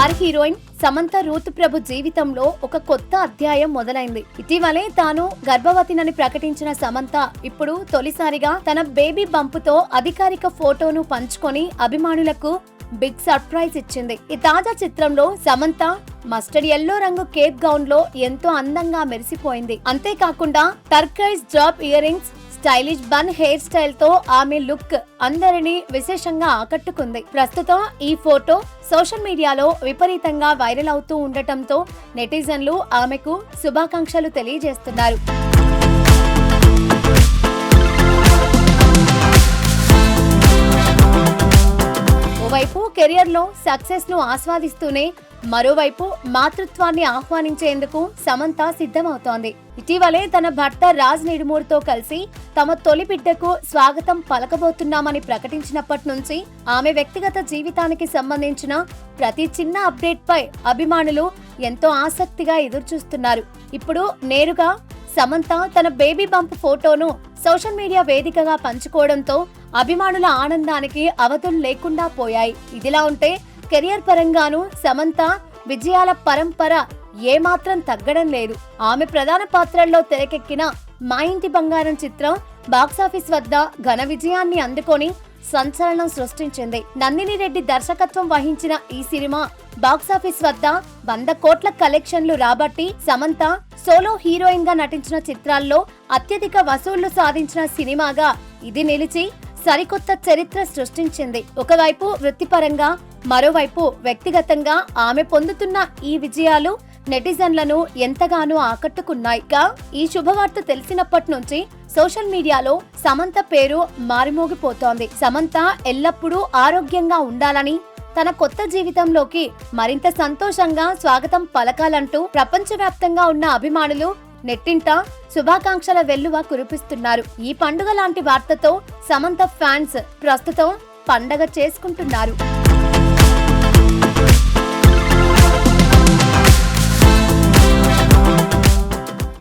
Star heroine Samantha Ruth ప్రభు జీవితంలో ఒక కొత్త అధ్యాయం మొదలైంది. ఇటీవలే తాను గర్భవతినని ప్రకటించిన సమంత ఇప్పుడు తొలిసారిగా తన బేబీ బంపుతో అధికారిక ఫోటోను పంచుకొని అభిమానులకు బిగ్ సర్ప్రైజ్ ఇచ్చింది. ఈ తాజా చిత్రంలో సమంత మస్టర్డ్ ఎల్లో రంగు కేప్ గౌన్ లో ఎంతో అందంగా మెరిసిపోయింది. అంతేకాకుండా turquoise drop earrings, stylish bun hair style తో ఆమె లుక్ అందరినీ విశేషంగా ఆకట్టుకుంది. ప్రస్తుతం ఈ ఫోటో సోషల్ మీడియాలో విపరీతంగా వైరల్ అవుతూ ఉండటంతో నెటిజన్లు ఆమెకు శుభాకాంక్షలు తెలియజేస్తున్నారు. ఓవైపు కెరియర్ లో సక్సెస్ ను ఆస్వాదిస్తూనే మరోవైపు మాతృత్వాన్ని ఆహ్వానించేందుకు సమంత సిద్ధమవుతోంది. ఇటీవలే తన భర్త రాజ్ నిడుమూర్తో కలిసి తమ తొలి బిడ్డకు స్వాగతం పలకబోతున్నామని ప్రకటించినప్పటి నుంచి ఆమె వ్యక్తిగత జీవితానికి సంబంధించిన ప్రతి చిన్న అప్డేట్ పై అభిమానులు ఎంతో ఆసక్తిగా ఎదురుచూస్తున్నారు. ఇప్పుడు నేరుగా సమంత తన బేబీ బంప్ ఫోటోను సోషల్ మీడియా వేదికగా పంచుకోవడంతో అభిమానుల ఆనందానికి అవధులు లేకుండా పోయాయి. ఇదిలా ఉంటే కెరియర్ పరంగానూ సమంత విజయాల పరంపర ఏమాత్రం తగ్గడం లేదు. ఆమె ప్రధాన పాత్రల్లో తెరకెక్కిన మా ఇంటి బంగారం చిత్రం బాక్సాఫీస్ వద్ద ఘన విజయాన్ని అందుకొని సంచలనం సృష్టించింది. నందిని రెడ్డి దర్శకత్వం వహించిన ఈ సినిమా బాక్సాఫీస్ వద్ద 100 కోట్ల కలెక్షన్లు రాబట్టి సమంత సోలో హీరోయిన్ గా నటించిన చిత్రాల్లో అత్యధిక వసూళ్లు సాధించిన సినిమాగా ఇది నిలిచి సరికొత్త చరిత్ర సృష్టించింది. ఒకవైపు వృత్తిపరంగా, మరోవైపు వ్యక్తిగతంగా ఆమె పొందుతున్న ఈ విజయాలు నెటిజన్లను ఎంతగానో ఆకట్టుకున్నాయి. ఈ శుభవార్త తెలిసినప్పటి నుంచి సోషల్ మీడియాలో సమంత పేరు మారుమోగిపోతోంది. సమంత ఎల్లప్పుడూ ఆరోగ్యంగా ఉండాలని, తన కొత్త జీవితంలోకి మరింత సంతోషంగా స్వాగతం పలకాలంటూ ప్రపంచవ్యాప్తంగా ఉన్న అభిమానులు నెట్టింట శుభాకాంక్షల వెల్లువ కురిపిస్తున్నారు. ఈ పండుగ లాంటి వార్తతో సమంత ఫ్యాన్స్ ప్రస్తుతం పండగ చేసుకుంటున్నారు.